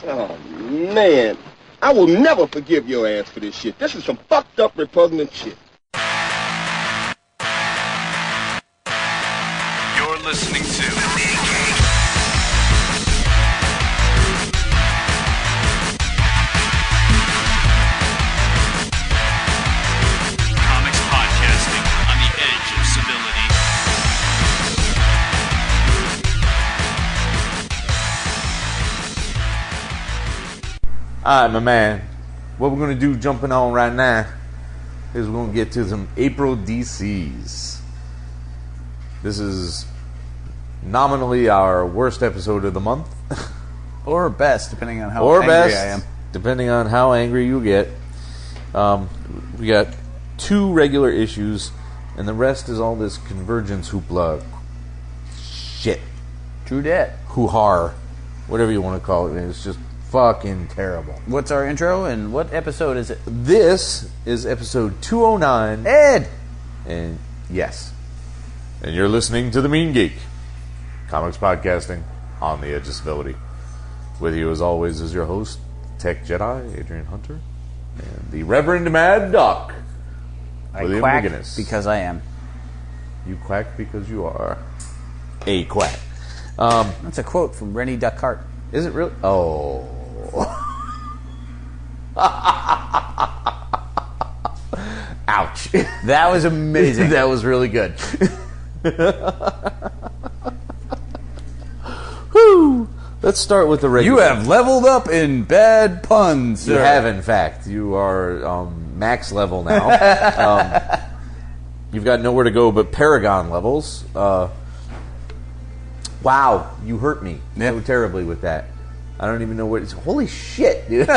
Oh, man. I will never forgive your ass for this shit. This is some fucked up, repugnant shit. You're listening to Comics Podcasting on the edge of civility. Alright, my man. What we're going to do jumping on right now is we're going to get to some April DCs. This is nominally our worst episode of the month. Or best, depending on how angry I am. Depending on how angry you get. We got 2 regular issues, and the rest is all this Convergence hoopla shit. True dat. Hoo-har. Whatever you want to call it. It's just fucking terrible. What's our intro, and what episode is it? This is episode 209. Ed! And yes. And you're listening to The Mean Geek. Comics Podcasting on the edge of civility. With you as always is your host, Tech Jedi, Adrian Hunter, and the Reverend Mad Doc, William quack McGinnis. because I am. You quack because you are a quack. That's a quote from Rennie Duckhart. Is it really? Oh. Ouch. That was amazing. That was really good. Whew. Let's start with the regular. You have leveled up in bad puns, sir. You have, in fact. You are max level now. You've got nowhere to go but Paragon levels. Wow, you hurt me so terribly with that. I don't even know what it's... Holy shit, dude.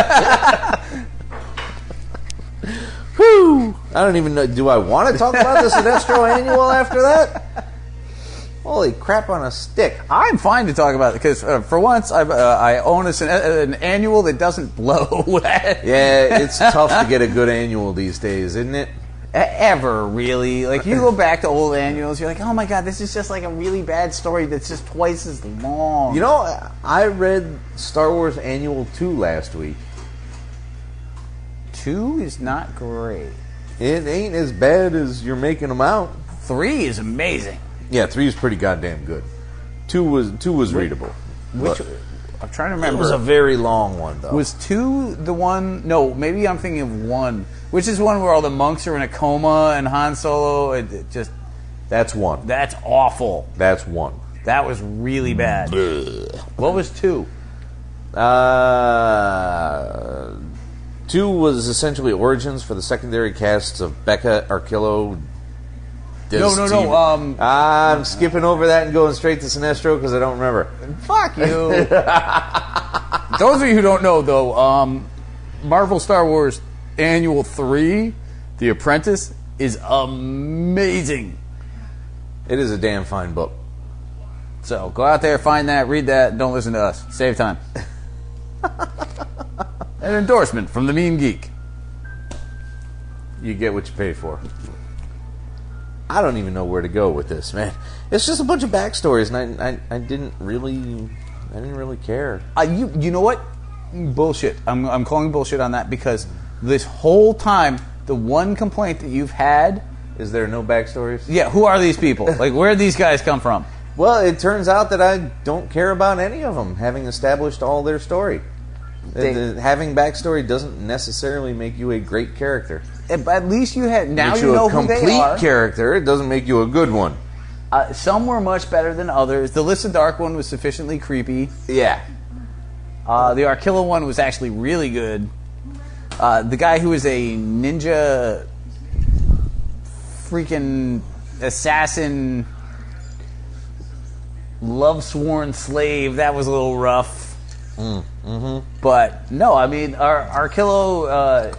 Whew. I don't even know... Do I want to talk about the Sinestro Annual after that? Holy crap on a stick. I'm fine to talk about it, because for once, I own an annual that doesn't blow. Yeah, it's tough to get a good annual these days, isn't it? Ever, really. Like, you go back to old annuals, you're like, oh my god, this is just like a really bad story that's just twice as long. You know, I read Star Wars Annual 2 last week. 2 is not great. It ain't as bad as you're making them out. 3 is amazing. Yeah, 3 is pretty goddamn good. 2 was readable. I'm trying to remember. It was a very long one, though. Was 2 the one? No, maybe I'm thinking of 1. Which is one where all the monks are in a coma and Han Solo. It just... That's 1. That's awful. That's 1. That was really bad. What was 2? 2 was essentially origins for the secondary casts of Becca, Arkillo... No. I'm skipping over that and going straight to Sinestro because I don't remember. Fuck you. Those of you who don't know, though, Marvel Star Wars Annual 3, The Apprentice, is amazing. It is a damn fine book. So go out there, find that, read that, and don't listen to us. Save time. An endorsement from the Mean Geek. You get what you pay for. I don't even know where to go with this, man. It's just a bunch of backstories, and I didn't really care. You know what? Bullshit. I'm calling bullshit on that, because this whole time, the one complaint that you've had... Is there no backstories? Yeah, who are these people? Like, where did these guys come from? Well, it turns out that I don't care about any of them, having established all their story. Having backstory doesn't necessarily make you a great character. At least you had... Now makes you know who they are. a complete character. It doesn't make you a good one. Some were much better than others. The Lissa Dark one was sufficiently creepy. Yeah. The Arkilla one was actually really good. The guy who was a ninja freaking assassin love-sworn slave, that was a little rough. But no, I mean, Arkillo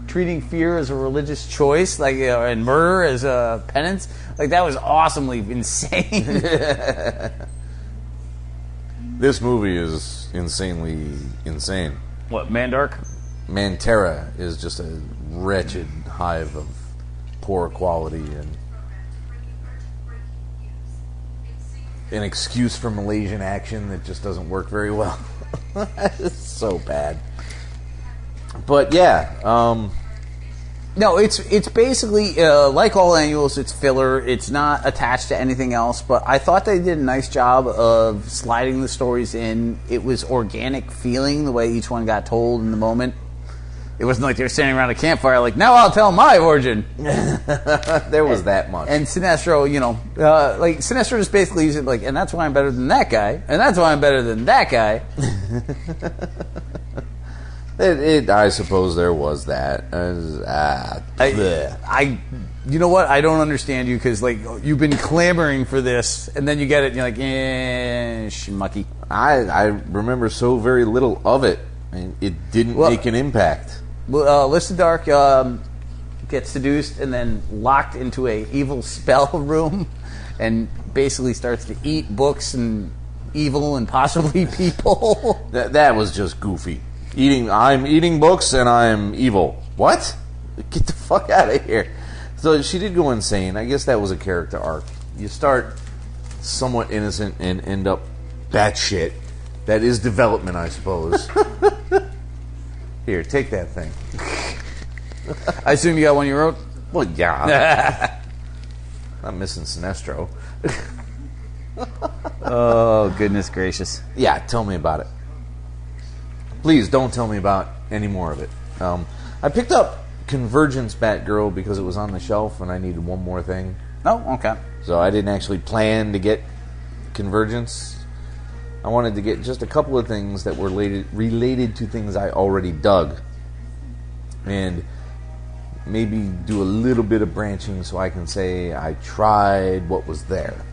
treating fear as a religious choice, like, and murder as a penance, like, that was awesomely insane. This movie is insanely insane. What, Mandark? Mantera is just a wretched hive of poor quality and an excuse for Malaysian action that just doesn't work very well. It's so bad. But yeah, No, it's basically like all annuals. It's filler. It's not attached to anything else. But I thought they did a nice job of sliding the stories in. It was organic feeling the way each one got told in the moment. It wasn't like they were standing around a campfire like, now I'll tell my origin. there was that much. And Sinestro, like Sinestro just basically used it like, and that's why I'm better than that guy, and that's why I'm better than that guy. I suppose there was that. You know what? I don't understand you because like you've been clamoring for this, and then you get it, and you're like, schmucky. I remember so very little of it, and it didn't make an impact. List of Dark gets seduced and then locked into a evil spell room, and basically starts to eat books and evil and possibly people. That was just goofy. I'm eating books and I'm evil. What? Get the fuck out of here. So she did go insane. I guess that was a character arc. You start somewhat innocent and end up batshit. That is development, I suppose. Here, take that thing. I assume you got one you wrote? Well, yeah. I'm missing Sinestro. Oh, goodness gracious. Yeah, tell me about it. Please don't tell me about any more of it. I picked up Convergence Batgirl because it was on the shelf and I needed one more thing. Oh, okay. So I didn't actually plan to get Convergence. I wanted to get just a couple of things that were related to things I already dug. And maybe do a little bit of branching so I can say I tried what was there.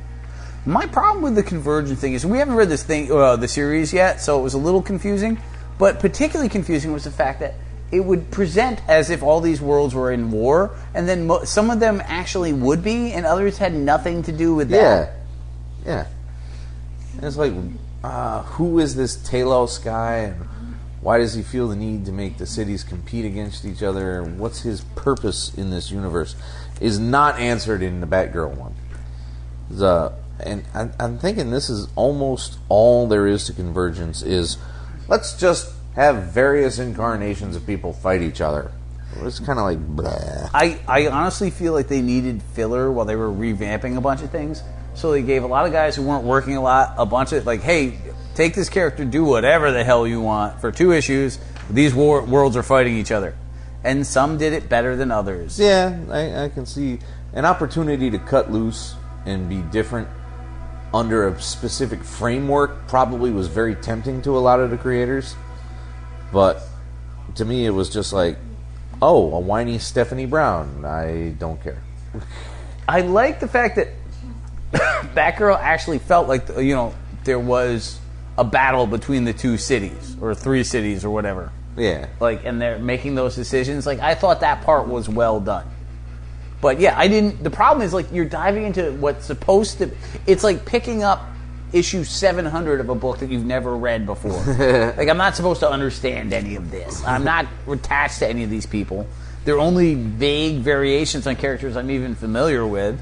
My problem with the Convergent thing is we haven't read the series yet, so it was a little confusing. But particularly confusing was the fact that it would present as if all these worlds were in war, and then some of them actually would be, and others had nothing to do with that. Yeah. And it's like, who is this Talos guy, and why does he feel the need to make the cities compete against each other? What's his purpose in this universe? Is not answered in the Batgirl one. And I'm thinking this is almost all there is to Convergence is, let's just have various incarnations of people fight each other. It's kind of like, bleh. I honestly feel like they needed filler while they were revamping a bunch of things. So they gave a lot of guys who weren't working a lot a bunch of, like, hey, take this character, do whatever the hell you want. For 2 issues, these worlds are fighting each other. And some did it better than others. Yeah, I can see an opportunity to cut loose and be different under a specific framework probably was very tempting to a lot of the creators. But to me, it was just like, oh, a whiny Stephanie Brown. I don't care. I like the fact that Batgirl actually felt like, there was a battle between the 2 cities, or 3 cities, or whatever. Yeah. And they're making those decisions. I thought that part was well done. But yeah, the problem is, you're diving into what's supposed to, it's like picking up issue 700 of a book that you've never read before. I'm not supposed to understand any of this. I'm not attached to any of these people. They're only vague variations on characters I'm even familiar with.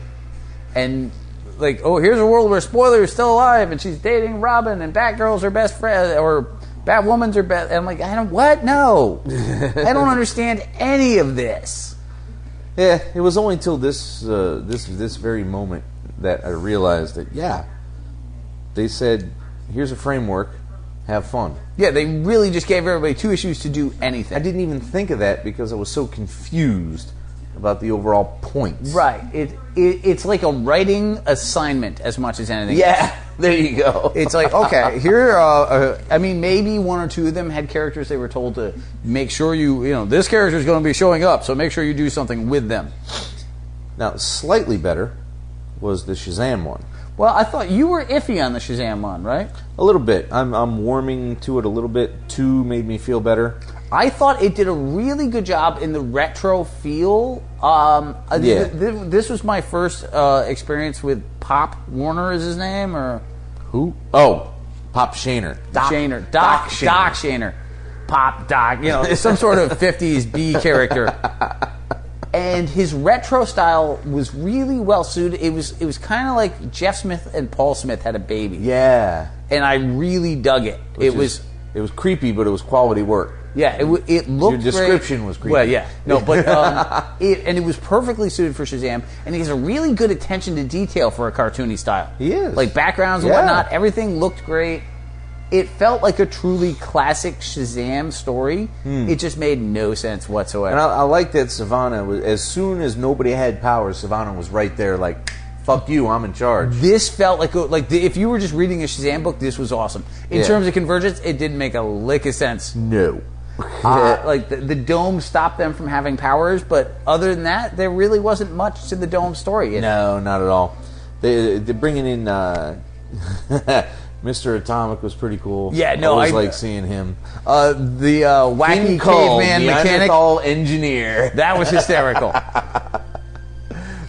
And, here's a world where Spoiler is still alive, and she's dating Robin, and Batgirl's her best friend, or Batwoman's her best, and I'm like, what? No. I don't understand any of this. Yeah, it was only until this very moment that I realized that, yeah, they said, here's a framework, have fun. Yeah, they really just gave everybody 2 issues to do anything. I didn't even think of that because I was so confused about the overall points. Right. It's like a writing assignment as much as anything. Yeah, there you go. It's like, okay, here, maybe 1 or 2 of them had characters they were told to make sure this character is going to be showing up, so make sure you do something with them. Now, slightly better was the Shazam one. Well, I thought you were iffy on the Shazam one, right? A little bit. I'm warming to it a little bit. 2 made me feel better. I thought it did a really good job in the retro feel. This was my first experience with Pop Warner, is his name, or who? Oh, Pop Shaner. Doc Shaner. Pop Doc. Some sort of 50s B character. And his retro style was really well suited. It was kind of like Jeff Smith and Paul Smith had a baby. Yeah. And I really dug it. It was creepy, but it was quality work. Yeah, it looked. Your description great. was creepy. Well, yeah, no, but it was perfectly suited for Shazam, and he has a really good attention to detail for a cartoony style. He is, like backgrounds and whatnot. Everything looked great. It felt like a truly classic Shazam story. It just made no sense whatsoever. And I like that Savannah was, as soon as nobody had powers, Savannah was right there, like, "Fuck you, I'm in charge." This felt like if you were just reading a Shazam book, this was awesome. In terms of Convergence, it didn't make a lick of sense. No. Like the dome stopped them from having powers, but other than that, there really wasn't much to the dome story. No, not at all. They're bringing in Mr. Atomic was pretty cool. Yeah, no, I like seeing him. The wacky King Cole, caveman mechanic, Neanderthal engineer. That was hysterical.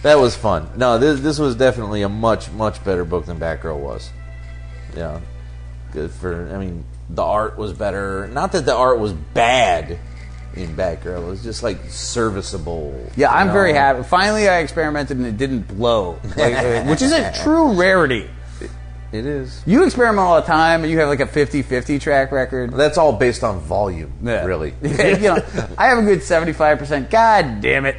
That was fun. No, this was definitely a much better book than Batgirl was. Yeah, good for. I mean, the art was better. Not that the art was bad in Batgirl. It was just like serviceable. Yeah, I'm very happy. Finally, I experimented and it didn't blow, which is a true rarity. It is. You experiment all the time, and you have like a 50-50 track record. That's all based on volume, really. I have a good 75%. God damn it.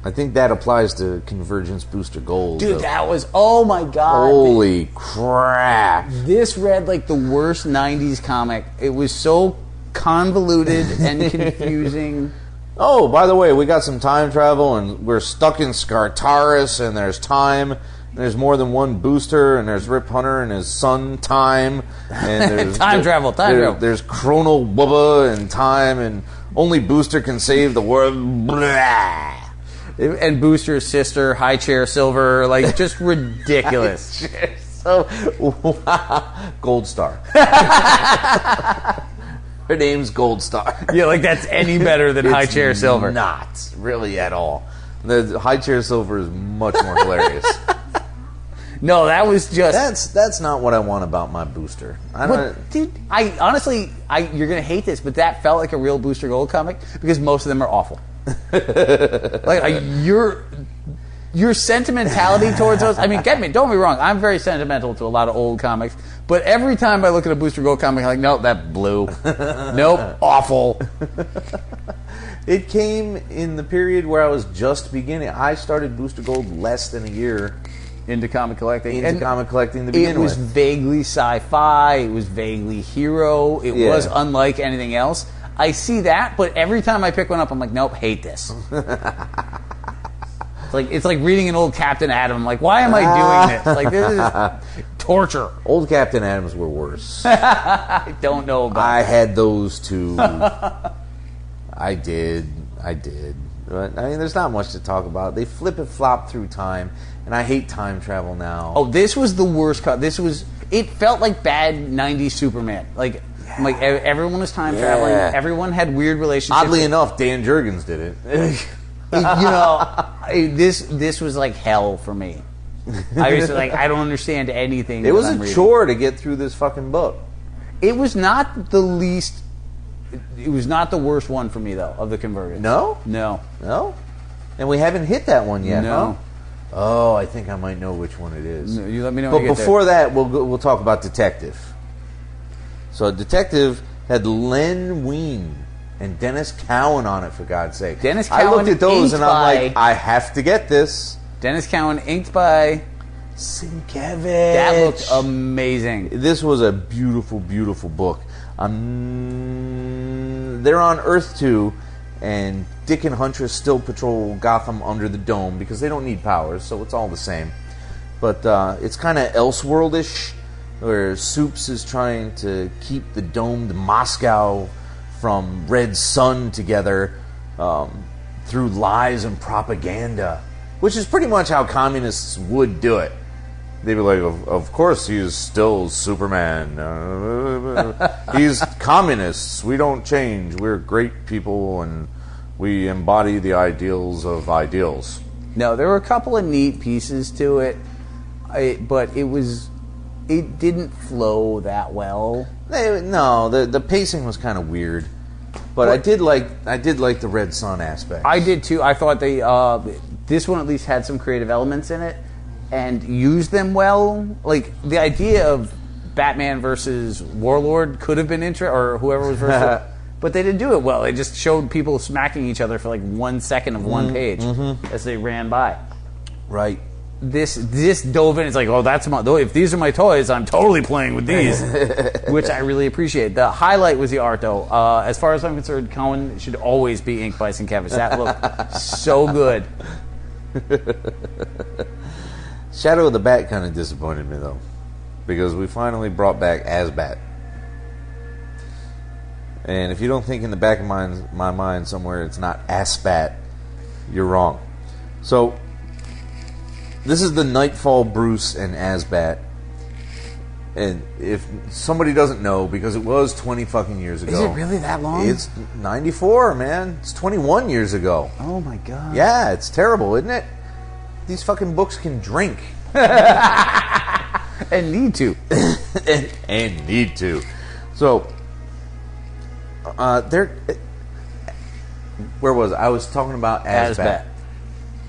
I think that applies to Convergence Booster Gold. Dude, that was, oh my god. Holy crap. This read like the worst 90s comic. It was so convoluted and confusing. Oh, by the way, we got some time travel, and we're stuck in Skartaris, and there's time, and there's more than one booster, and there's Rip Hunter and his son, Time, and there's time travel. There's Chronal Wubba and Time, and only Booster can save the world. Blah. And Booster's sister, High Chair Silver, like just ridiculous. So, Gold Star. Her name's Gold Star. Yeah, like that's any better than High Chair Silver. Not really at all. The High Chair Silver is much more hilarious. No, that was just... That's not what I want about my booster. Dude, I honestly, you're going to hate this, but that felt like a real Booster Gold comic because most of them are awful. Like, your sentimentality towards those... I mean, get me, don't be wrong. I'm very sentimental to a lot of old comics, but every time I look at a Booster Gold comic, I'm like, nope, that blew. Nope, awful. It came in the period where I was just beginning. I started Booster Gold less than a year into comic collecting. Comic collecting to begin with. It was vaguely sci-fi. It was vaguely hero. It was unlike anything else. I see that, but every time I pick one up, I'm like, nope, hate this. It's like reading an old Captain Atom. I'm like, why am I doing this? Like, this is torture. Old Captain Atoms were worse. I don't know about I had those too. I did. But, I mean, there's not much to talk about. They flip and flop through time, and I hate time travel now. Oh, this was the worst cut. It felt like bad 90s Superman. Like everyone was time traveling. Everyone had weird relationships. Oddly enough, Dan Jurgens did it. This was like hell for me. I was like, I don't understand anything. It was a chore to get through this fucking book. It was not the least. It was not the worst one for me though of the Convergence. No. And we haven't hit that one yet. No. Huh? Oh, I think I might know which one it is. No, you let me know. But before that, we'll talk about Detective. So Detective had Len Wein and Dennis Cowan on it, for God's sake. Dennis Cowan. I looked at those and I'm like, I have to get this. Dennis Cowan, inked by Sienkiewicz. That looked amazing. This was a beautiful, beautiful book. They're on Earth 2, and Dick and Huntress still patrol Gotham under the dome because they don't need powers, so it's all the same. But it's kind of Elseworldish, where Soups is trying to keep the domed Moscow from Red Sun together through lies and propaganda, which is pretty much how communists would do it. They'd be like, of course he's still Superman. He's communists. We don't change. We're great people, and we embody the ideals of ideals. No, there were a couple of neat pieces to it, but it didn't flow that well. No, the pacing was kind of weird, but I did like the Red Sun aspect. I did too. I thought this one at least had some creative elements in it. and use them well. Like, the idea of Batman versus Warlord could have been interesting, or whoever was versus... But they didn't do it well. They just showed people smacking each other for like 1 second of one page as they ran by. Right. This dove in. It's like, oh, that's my... If these are my toys, I'm totally playing with these, which I really appreciate. The highlight was the art, though. As far as I'm concerned, Cowan should always be inked by Sienkiewicz. That looked so good. Shadow of the Bat kind of disappointed me, though, because we finally brought back Asbat. And if you don't think in the back of my mind somewhere it's not Asbat, you're wrong. So, this is the Nightfall Bruce and Asbat. And if somebody doesn't know, because it was 20 fucking years ago. Is it really that long? It's 94, man. It's 21 years ago. Oh my god. Yeah, it's terrible, isn't it? These fucking books can drink. And need to. and need to. So, where was I? I was talking about Asbat.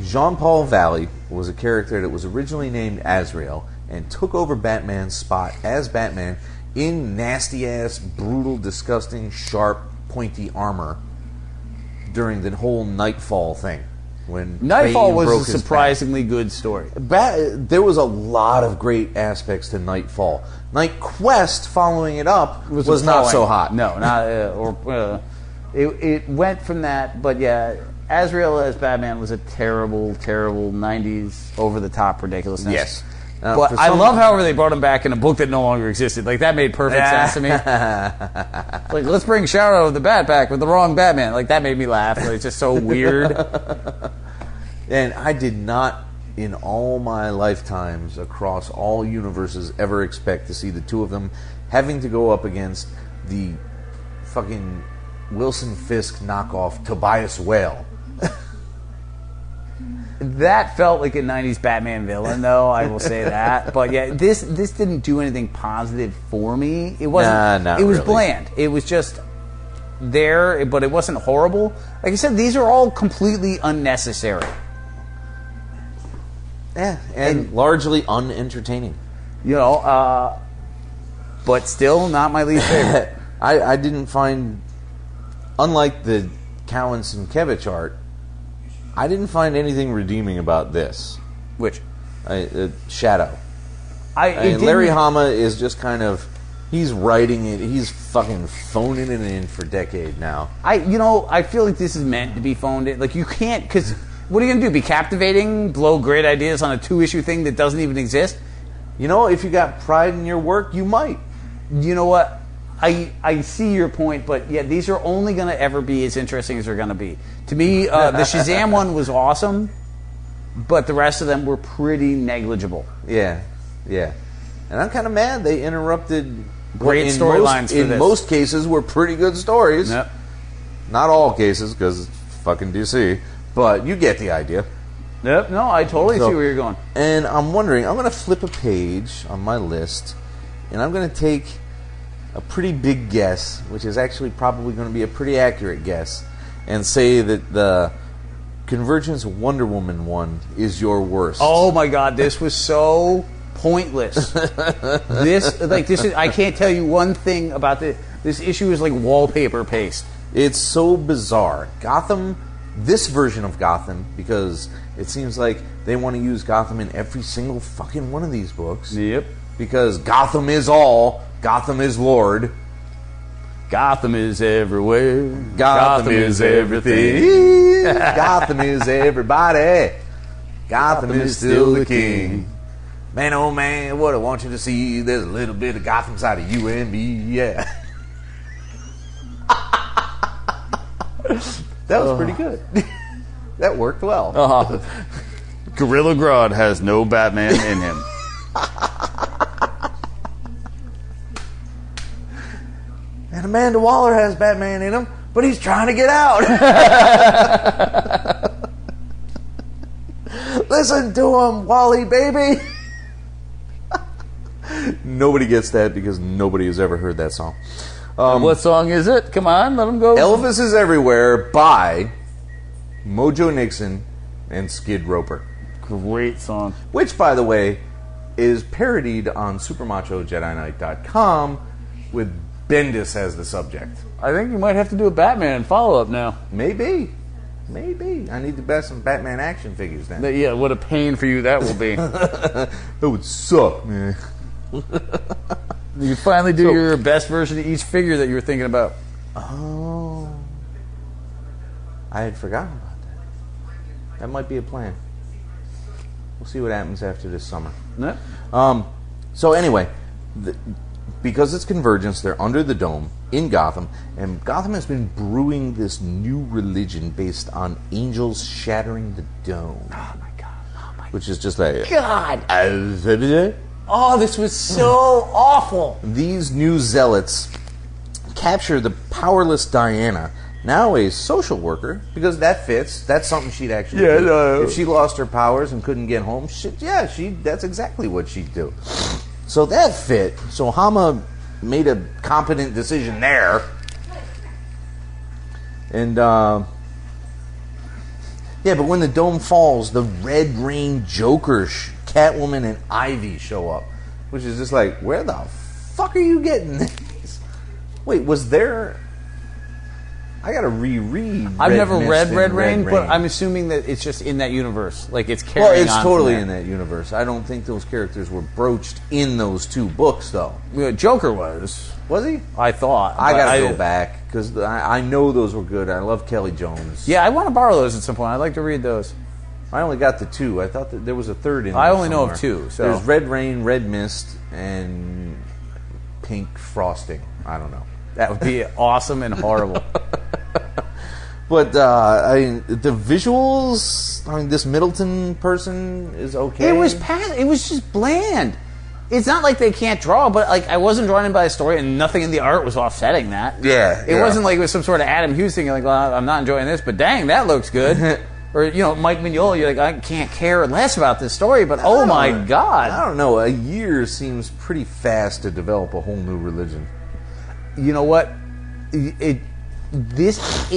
Jean-Paul Valley was a character that was originally named Azrael and took over Batman's spot as Batman in nasty-ass, brutal, disgusting, sharp, pointy armor during the whole Nightfall thing. When Nightfall Bane was broke a his surprisingly good story. there was a lot of great aspects to Nightfall. Night Quest, following it up, was not so hot. No, not it went from that, but yeah, Azrael as Batman was a terrible, terrible 90s over-the-top ridiculousness. Yes. But I love, however, they brought him back in a book that no longer existed. Like, that made perfect sense to me. Like, let's bring Shadow of the Bat back with the wrong Batman. Like, that made me laugh. Like, it's just so weird. And I did not, in all my lifetimes, across all universes, ever expect to see the two of them having to go up against the fucking Wilson Fisk knockoff Tobias Whale. That felt like a 90s Batman villain, though, I will say that. But yeah, this didn't do anything positive for me. It wasn't. Not it was really. bland. It was just there, but it wasn't horrible. Like I said, these are all completely unnecessary. Yeah, and largely unentertaining. You know, but still not my least favorite. I didn't find, unlike the Cowan Sienkiewicz art, I didn't find anything redeeming about this. Which? Shadow. Larry Hama is just kind of, he's writing it, he's fucking phoning it in for decade now. I feel like this is meant to be phoned in. Like, you can't, because what are you going to do? Be captivating? Blow great ideas on a 2-issue thing that doesn't even exist? You know, if you got pride in your work, you might. You know what? I see your point, but yeah, these are only going to ever be as interesting as they're going to be. To me, the Shazam one was awesome, but the rest of them were pretty negligible. Yeah. And I'm kind of mad they interrupted great storylines for this. In most cases, were pretty good stories. Yep. Not all cases, because it's fucking DC, but you get the idea. Yep, no, I totally see where you're going. And I'm wondering, I'm going to flip a page on my list, and I'm going to take a pretty big guess, which is actually probably going to be a pretty accurate guess, and say that the Convergence Wonder Woman one is your worst. Oh my god, this was so pointless. This is, I can't tell you one thing about this. This issue is like wallpaper paste. It's so bizarre. Gotham, this version of Gotham, because it seems like they want to use Gotham in every single fucking one of these books. Yep. Because Gotham is all, Gotham is Lord. Gotham is everywhere. Gotham is everything. Gotham is everybody. Gotham is still the king. Man, oh man, what I want you to see, there's a little bit of Gotham side of you and me, yeah. That was pretty good. That worked well. Gorilla Grodd has no Batman in him. And Amanda Waller has Batman in him, but he's trying to get out. Listen to him, Wally, baby. Nobody gets that because nobody has ever heard that song. What song is it? Come on, let him go. Elvis is Everywhere by Mojo Nixon and Skid Roper. Great song. Which, by the way, is parodied on SuperMachoJediKnight.com with Bendis as the subject. I think you might have to do a Batman follow-up now. Maybe. I need to buy some Batman action figures then. Yeah, what a pain for you that will be. That would suck, man. You finally do your best version of each figure that you were thinking about. Oh. I had forgotten about that. That might be a plan. We'll see what happens after this summer. Yep. So anyway, because it's Convergence, they're under the dome in Gotham, and Gotham has been brewing this new religion based on angels shattering the dome. Oh my god. Which is just like... God! Oh, this was so awful! These new zealots capture the powerless Diana, now a social worker, because that fits. That's something she'd actually do. No. If she lost her powers and couldn't get home, that's exactly what she'd do. So that fit. So Hama made a competent decision there. And, but when the dome falls, the Red Rain Joker, Catwoman, and Ivy show up. Which is just like, where the fuck are you getting this? Wait, was there... I gotta reread. I've never read Red Rain, but I'm assuming that it's just in that universe. Like it's carrying on. Well, it's totally in that universe. I don't think those characters were broached in those two books, though. Joker was. Was he? I thought. I gotta go back, because I know those were good. I love Kelly Jones. Yeah, I want to borrow those at some point. I'd like to read those. I only got the two. I thought that there was a third in there. I only know of two. So there's Red Rain, Red Mist, and Pink Frosting. I don't know. That would be awesome and horrible. But the visuals. I mean, this Middleton person is okay. It was just bland. It's not like they can't draw, but like I wasn't drawn in by the story, and nothing in the art was offsetting that. Yeah, it wasn't like it was some sort of Adam Hughes thing. You're like, well, I'm not enjoying this, but dang, that looks good. Or Mike Mignola, you're like, I can't care less about this story, but oh my god, I don't know. A year seems pretty fast to develop a whole new religion. You know what? It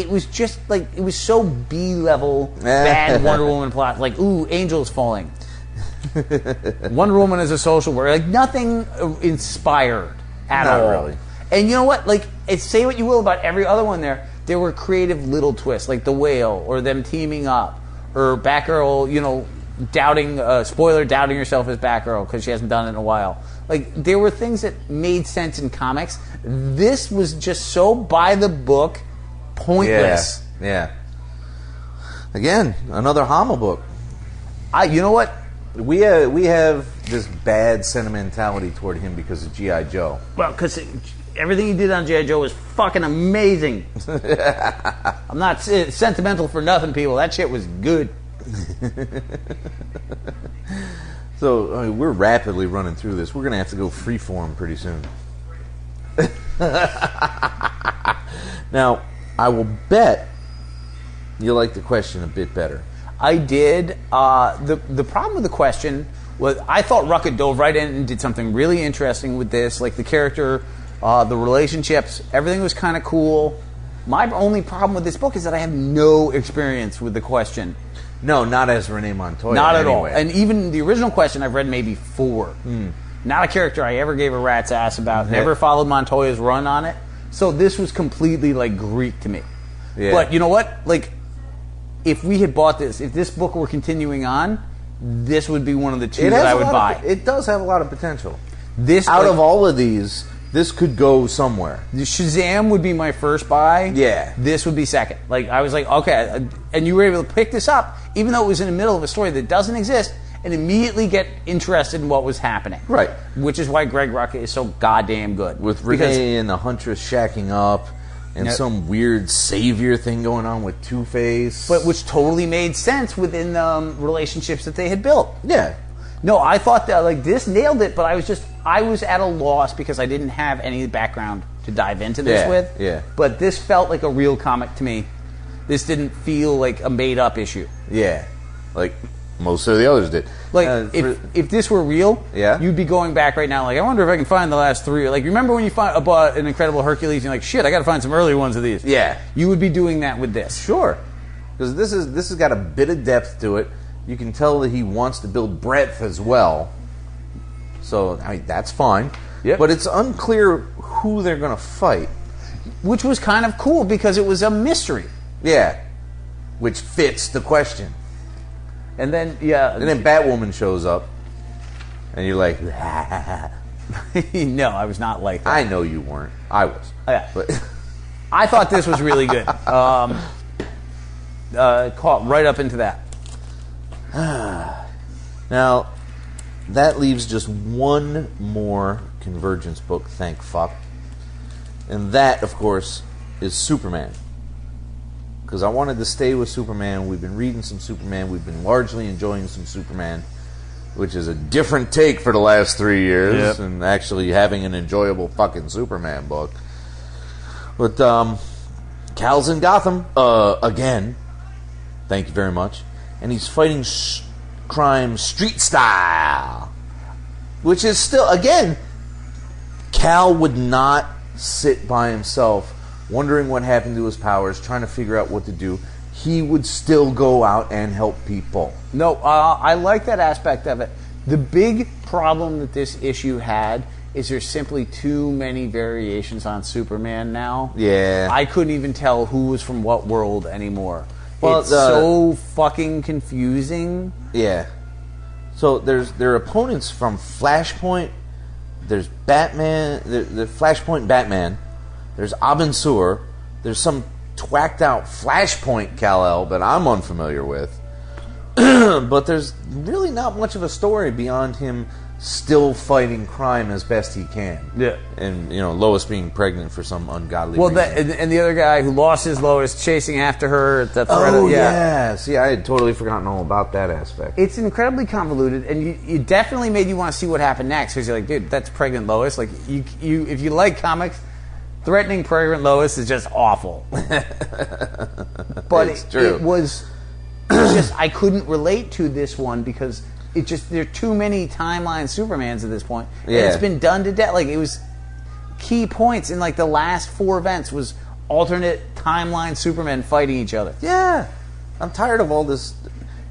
was just like it was so B-level bad Wonder Woman plot. Like, ooh, angels falling. Wonder Woman is a social worker. Like nothing inspired at all. Not really. And you know what? Like, say what you will about every other one there were creative little twists, like the whale, or them teaming up, or Batgirl, doubting yourself as Batgirl because she hasn't done it in a while. Like, there were things that made sense in comics. This was just so by the book, pointless. Yeah. Again, another Hama book. You know what? We have this bad sentimentality toward him because of G.I. Joe. Well, because everything he did on G.I. Joe was fucking amazing. I'm not sentimental for nothing, people. That shit was good. So we're rapidly running through this. We're going to have to go freeform pretty soon. Now, I will bet you like the question a bit better. I did. The problem with the question was I thought Rucka dove right in and did something really interesting with this. Like the character, the relationships, everything was kind of cool. My only problem with this book is that I have no experience with the question. No, not as Renee Montoya. Not at all. And even the original question I've read maybe 4. Not a character I ever gave a rat's ass about. Never followed Montoya's run on it. So this was completely like Greek to me. Yeah. But you know what? Like, if we had bought this, if this book were continuing on, this would be one of the two that I would buy. It does have a lot of potential. This out of all of these, this could go somewhere. Shazam would be my first buy. Yeah. This would be second. Like, I was like, okay. And you were able to pick this up, even though it was in the middle of a story that doesn't exist, and immediately get interested in what was happening. Right. Which is why Greg Rucka is so goddamn good. With Renee and the Huntress shacking up, and some weird savior thing going on with Two-Face. But which totally made sense within the relationships that they had built. Yeah. No, I thought that like this nailed it, but I was at a loss because I didn't have any background to dive into this with. Yeah. But this felt like a real comic to me. This didn't feel like a made-up issue. Yeah. Like most of the others did. Like, if this were real, you'd be going back right now like, I wonder if I can find the last 3. Like, remember when you bought an Incredible Hercules and you're like, shit, I got to find some earlier ones of these. Yeah. You would be doing that with this. Sure. Because this has got a bit of depth to it. You can tell that he wants to build breadth as well. So, I mean, that's fine. Yep. But it's unclear who they're going to fight. Which was kind of cool because it was a mystery. Yeah. Which fits the question. And then, yeah. And then Batwoman shows up. And you're like, no, I was not like that. I know you weren't. I was. Yeah. But I thought this was really good. Caught right up into that. Now, that leaves just one more Convergence book, thank fuck. And that, of course, is Superman. Because I wanted to stay with Superman. We've been reading some Superman. We've been largely enjoying some Superman, which is a different take for the last 3 years, Yep. and actually having an enjoyable fucking Superman book. But Cal's in Gotham again. Thank you very much. And he's fighting crime street style, which is still, again, Cal would not sit by himself wondering what happened to his powers, trying to figure out what to do. He would still go out and help people. No, I like that aspect of it. The big problem that this issue had is there's simply too many variations on Superman now. Yeah. I couldn't even tell who was from what world anymore. Well, it's so fucking confusing. Yeah. So there are opponents from Flashpoint. There's Batman. The Flashpoint Batman. There's Abin Sur. There's some twacked out Flashpoint Kal-El that I'm unfamiliar with. But there's really not much of a story beyond him still fighting crime as best he can. Yeah. And, Lois being pregnant for some ungodly Well, reason. and the other guy who lost his Lois chasing after her. Yeah. See, I had totally forgotten all about that aspect. It's incredibly convoluted, and you definitely made you want to see what happened next, because you're like, dude, that's pregnant Lois. Like, you if you like comics, threatening pregnant Lois is just awful. But It's true. It was just, I couldn't relate to this one because it just, there are too many timeline Supermans at this point. Yeah. And it's been done to death. Like, it was key points in like the last 4 events was alternate timeline Supermen fighting each other. Yeah. I'm tired of all this.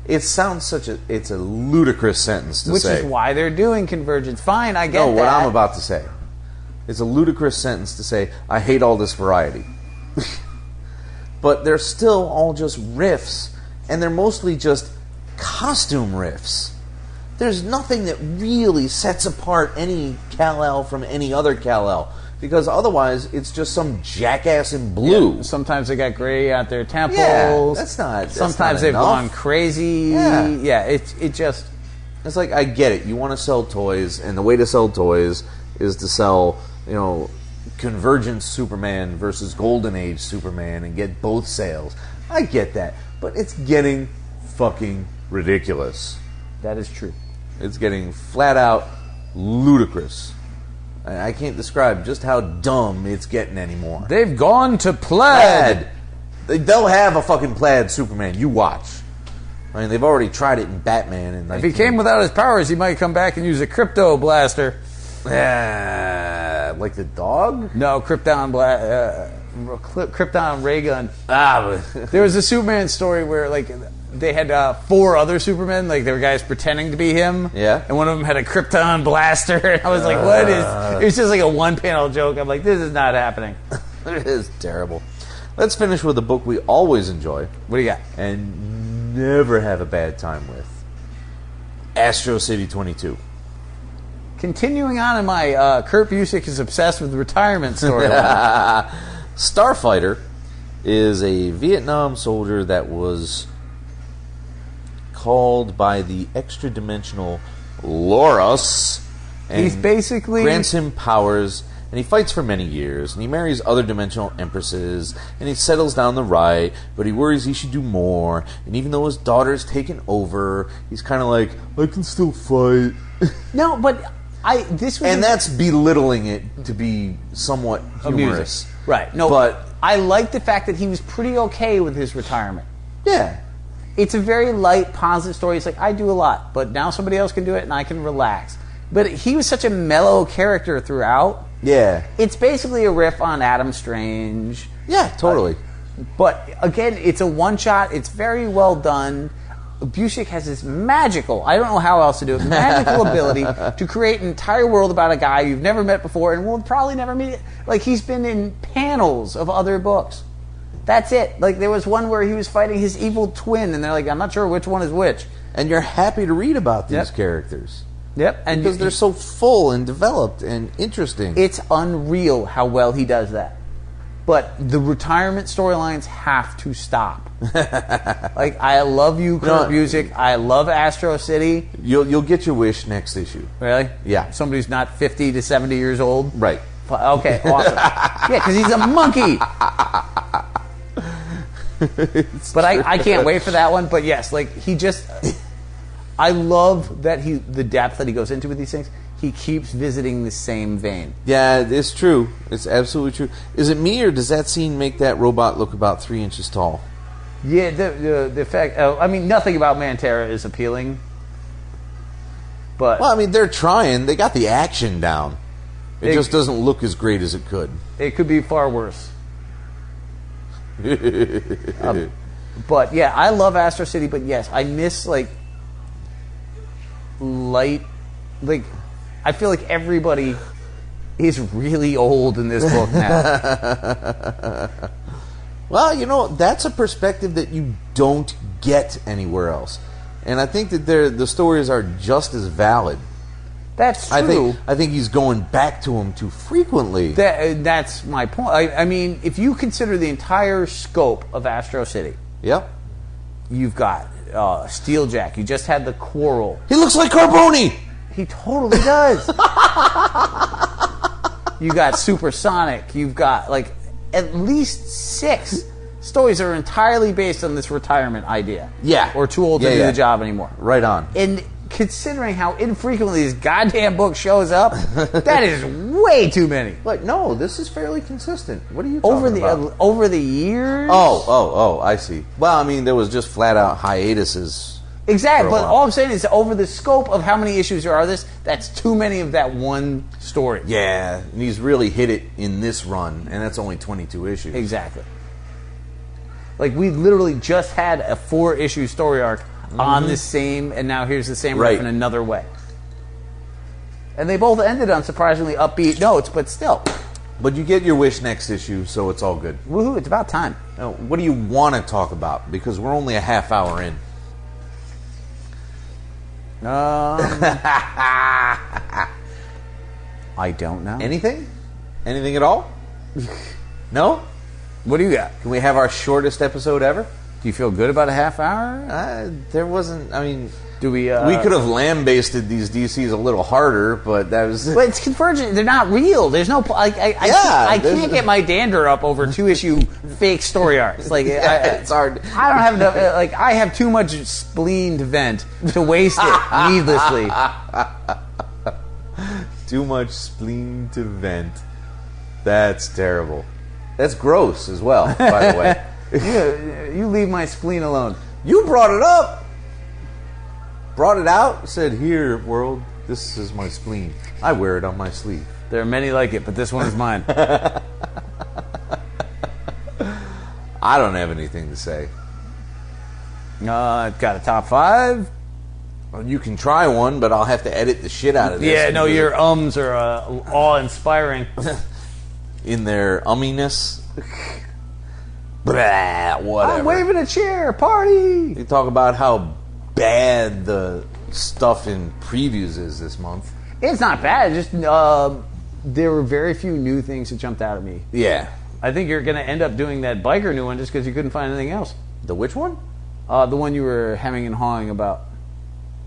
It sounds it's a ludicrous sentence to say. Which is why they're doing Convergence. Fine, I get that. No, what I'm about to say. It's a ludicrous sentence to say, I hate all this variety. But they're still all just riffs, and they're mostly just costume riffs. There's nothing that really sets apart any Kal-El from any other Kal-El, because otherwise it's just some jackass in blue. Yeah, sometimes they got gray at their temples. Yeah, that's not Sometimes they've enough. gone crazy. Yeah. It just... It's like, I get it. You want to sell toys, and the way to sell toys is to sell, Convergence Superman versus Golden Age Superman and get both sales. I get that. But it's getting fucking ridiculous. That is true. It's getting flat out ludicrous. I can't describe just how dumb it's getting anymore. They've gone to Plaid. They'll have a fucking Plaid Superman. You watch. I mean, they've already tried it in Batman. And If he came without his powers, he might come back and use a crypto blaster. Like the dog? No, Krypton ray gun. There was a Superman story where like they had 4 other Supermen, like there were guys pretending to be him. Yeah. And one of them had a Krypton blaster. And I was like, what is... It was just like a one-panel joke. I'm like, this is not happening. It is terrible. Let's finish with a book we always enjoy. What do you got? And never have a bad time with. Astro City 22. Continuing on in my Kurt Busiek is obsessed with retirement storyline. Starfighter is a Vietnam soldier that was called by the extra-dimensional Loras, and He's basically... grants him powers, and he fights for many years, and he marries other dimensional empresses, and he settles down the right, but he worries he should do more, and even though his daughter's taken over, he's kind of like, I can still fight. No, but this was... And that's belittling it to be somewhat humorous. Right. No, but I like the fact that he was pretty okay with his retirement. yeah. It's a very light, positive story. It's like, I do a lot, but now somebody else can do it and I can relax. But he was such a mellow character throughout. Yeah. It's basically a riff on Adam Strange. Yeah, totally. But again, it's a one-shot. It's very well done. Busiek has this magical, I don't know how else to do it, magical ability to create an entire world about a guy you've never met before and will probably never meet. Like, he's been in panels of other books. That's it. Like, there was one where he was fighting his evil twin, and they're like, I'm not sure which one is which. And you're happy to read about these characters. Yep. And because they're so full and developed and interesting. It's unreal how well he does that. But the retirement storylines have to stop. Like, I love you, Kurt Busiek. I love Astro City. You'll get your wish next issue. Really? Yeah. Somebody who's not 50 to 70 years old? Right. Okay, awesome. Yeah, because he's a monkey. But I can't wait for that one. But yes, like, he just... I love that the depth that he goes into with these things. He keeps visiting the same vein. Yeah, it's true. It's absolutely true. Is it me, or does that scene make that robot look about 3 inches tall? Yeah, the fact... I mean, nothing about Mantera is appealing. But... Well, I mean, they're trying. They got the action down. It just doesn't look as great as it could. It could be far worse. But, yeah, I love Astro City, but yes, I miss, like... light... Like... I feel like everybody is really old in this book now. Well, you know, that's a perspective that you don't get anywhere else. And I think that the stories are just as valid. That's true. I think he's going back to them too frequently. That's my point. I mean, if you consider the entire scope of Astro City, yep, you've got Steeljack. You just had the quarrel. He looks like Carboni! He totally does. You got Supersonic. You've got, like, at least 6 stories that are entirely based on this retirement idea. Yeah. Or too old to do the job anymore. Right on. And considering how infrequently this goddamn book shows up, that is way too many. But no, this is fairly consistent. What are you talking about? Over the years? Oh, I see. Well, I mean, there was just flat-out hiatuses. Exactly, but all I'm saying is over the scope of how many issues there are that's too many of that one story. Yeah, and he's really hit it in this run, and that's only 22 issues. Exactly. Like, we literally just had a 4-issue story arc on the same, and now here's the same riff in another way. And they both ended on surprisingly upbeat notes, but still. But you get your wish next issue, so it's all good. Woohoo, it's about time. Now, what do you want to talk about? Because we're only a half hour in. I don't know. Anything? Anything at all? No? What do you got? Can we have our shortest episode ever? Do you feel good about a half hour? There wasn't, I mean... Do we could have lambasted these DCs a little harder, but that was... But it's Convergent. They're not real. There's no... I can't get my dander up over 2-issue fake story arcs. Like, it's hard. I don't have enough... Like, I have too much spleen to vent to waste it needlessly. Too much spleen to vent. That's terrible. That's gross as well, by the way. You leave my spleen alone. You brought it up. Brought it out, said, "Here, world, this is my spleen. I wear it on my sleeve." There are many like it, but this one is mine. I don't have anything to say. Got a top 5? Well, you can try one, but I'll have to edit the shit out of this. Yeah, no, your ums are awe-inspiring. In their umminess. Blah, whatever. I'm waving a chair, party! You talk about how bad the stuff in previews is this month. It's not bad. Just there were very few new things that jumped out at me. Yeah. I think you're going to end up doing that biker new one just because you couldn't find anything else. The which one? The one you were hemming and hawing about.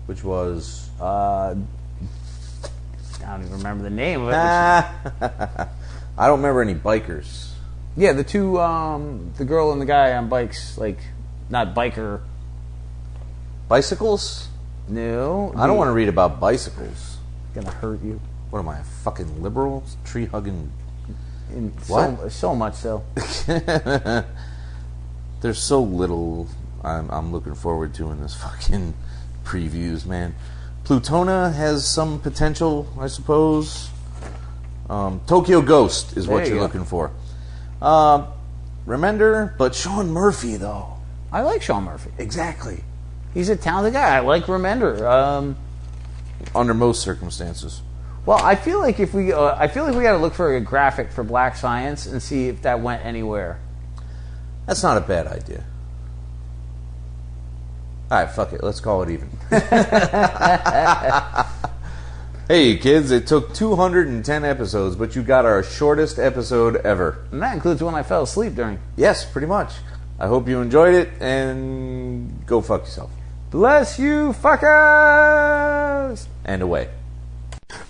Which was... I don't even remember the name of it. I don't remember any bikers. Yeah, the two, the girl and the guy on bikes, like, not biker... Bicycles? No. I don't want to read about bicycles. Gonna hurt you. What am I, a fucking liberal? Tree hugging? What? So much so. There's so little I'm looking forward to in this fucking previews, man. Plutona has some potential, I suppose. Tokyo Ghost is what you're looking for. Remender, but Sean Murphy, though. I like Sean Murphy. Exactly. He's a talented guy. I like Remender. Under most circumstances. Well, I feel like we got to look for a graphic for Black Science and see if that went anywhere. That's not a bad idea. Alright, fuck it. Let's call it even. Hey, kids, it took 210 episodes, but you got our shortest episode ever. And that includes one I fell asleep during. Yes, pretty much. I hope you enjoyed it, and go fuck yourself. Bless you, fuckers! And away.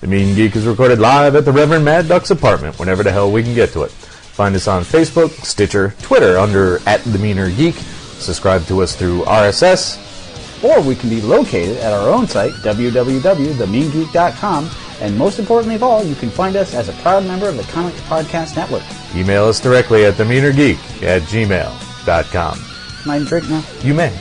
The Mean Geek is recorded live at the Reverend Mad Duck's apartment whenever the hell we can get to it. Find us on Facebook, Stitcher, Twitter under @TheMeanerGeek. Subscribe to us through RSS. Or we can be located at our own site, www.themeingeek.com. And most importantly of all, you can find us as a proud member of the Comics Podcast Network. Email us directly at TheMeanerGeek@gmail.com. Can I drink now? You may.